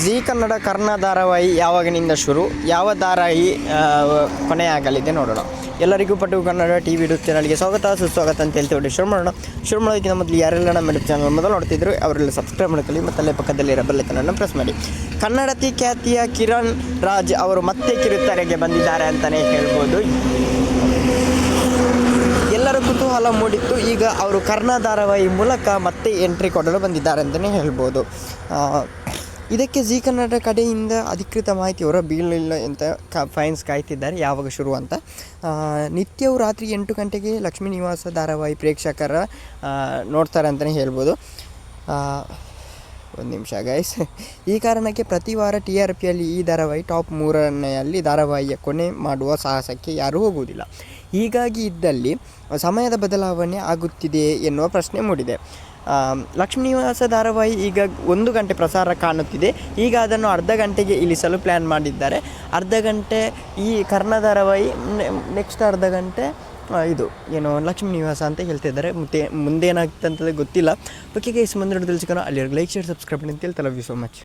ಜೀ ಕನ್ನಡ ಕರ್ಣ ಧಾರಾವಾಹಿ ಯಾವಾಗಿನಿಂದ ಶುರು, ಯಾವ ಧಾರಾವಾಹಿ ಕೊನೆಯಾಗಲಿದೆ ನೋಡೋಣ. ಎಲ್ಲರಿಗೂ ಪಟು ಕನ್ನಡ ಟಿ ವಿ ಯೂಟ್ಯೂಬ್ ಚಾನಲ್ಗೆ ಸ್ವಾಗತ ಸುಸ್ವಾಗತ ಅಂತ ಹೇಳ್ತೀವಿ. ಶುರು ಮಾಡೋದಕ್ಕಿಂತ ಮೊದಲು ಯಾರೆಲ್ಲ ನಮ್ಮ ಯೂಟ್ಯೂಬ್ ಚಾನಲ್ ಮೊದಲು ನೋಡ್ತಿದ್ರು ಅವರೆಲ್ಲ ಸಬ್ಸ್ಕ್ರೈಬ್ ಮಾಡ್ಕೊಳ್ಳಿ ಮತ್ತು ಅಲ್ಲೇ ಪಕ್ಕದಲ್ಲಿರೋ ಬೆಲ್ ಐಕಾನ್ ಪ್ರೆಸ್ ಮಾಡಿ. ಕನ್ನಡತಿ ಖ್ಯಾತಿಯ ಕಿರಣ್ ರಾಜ್ ಅವರು ಮತ್ತೆ ಕಿರುತೆರೆಗೆ ಬಂದಿದ್ದಾರೆ ಅಂತಲೇ ಹೇಳ್ಬೋದು. ಎಲ್ಲರ ಕುತೂಹಲ ಮೂಡಿತ್ತು. ಈಗ ಅವರು ಕರ್ಣ ಧಾರಾವಾಹಿ ಮೂಲಕ ಮತ್ತೆ ಎಂಟ್ರಿ ಕೊಡಲು ಬಂದಿದ್ದಾರೆ ಅಂತಲೇ ಹೇಳ್ಬೋದು. ಇದಕ್ಕೆ ಜೀ ಕನ್ನಡ ಕಡೆಯಿಂದ ಅಧಿಕೃತ ಮಾಹಿತಿ ಹೊರ ಬೀಳಲಿಲ್ಲ ಅಂತ ಫೈನ್ಸ್ ಕಾಯ್ತಿದ್ದಾರೆ ಯಾವಾಗ ಶುರು ಅಂತ. ನಿತ್ಯವೂ ರಾತ್ರಿ 8 ಗಂಟೆಗೆ ಲಕ್ಷ್ಮೀ ನಿವಾಸ ಧಾರಾವಾಹಿ ಪ್ರೇಕ್ಷಕರ ನೋಡ್ತಾರೆ ಅಂತಲೇ ಹೇಳ್ಬೋದು. ಒಂದು ನಿಮಿಷ ಗೈಸ್. ಈ ಕಾರಣಕ್ಕೆ ಪ್ರತಿ ವಾರ TRPಯಲ್ಲಿ ಈ ಧಾರಾವಾಹಿ ಟಾಪ್ 3ರಲ್ಲಿ ಧಾರಾವಾಹಿಯ ಕೊನೆ ಮಾಡುವ ಸಾಹಸಕ್ಕೆ ಯಾರೂ ಹೋಗುವುದಿಲ್ಲ. ಹೀಗಾಗಿ ಇದ್ದಲ್ಲಿ ಸಮಯದ ಬದಲಾವಣೆ ಆಗುತ್ತಿದೆ ಎನ್ನುವ ಪ್ರಶ್ನೆ ಮೂಡಿದೆ. ಲಕ್ಷ್ಮೀ ನಿವಾಸ ಧಾರಾವಾಹಿ ಈಗ 1 ಗಂಟೆ ಪ್ರಸಾರ ಕಾಣುತ್ತಿದೆ. ಈಗ ಅದನ್ನು ಅರ್ಧ ಗಂಟೆಗೆ ಇಳಿಸಲು ಪ್ಲ್ಯಾನ್ ಮಾಡಿದ್ದಾರೆ. ಅರ್ಧ ಗಂಟೆ ಈ ಕರ್ಣ ಧಾರಾವಾಹಿ, ನೆಕ್ಸ್ಟ್ ಅರ್ಧ ಗಂಟೆ ಇದು ಏನು ಲಕ್ಷ್ಮೀ ನಿವಾಸ ಅಂತ ಹೇಳ್ತಿದ್ದಾರೆ. ಮುಂದೇನಾಗ್ತಂತಲೇ ಗೊತ್ತಿಲ್ಲ. ಓಕೆ ಗೈಸ್, ಮುಂದೆ ತಿಳಿಸ್ಕೊಂಡು ಅಲ್ಲಿವರೆಗೆ ಲೈಕ್ ಶೇರ್ ಸಬ್ಸ್ಕ್ರೈಬ್ ಅಂತ ಹೇಳ್ತಾ ಲವ್ ಯು ಸೋ ಮಚ್.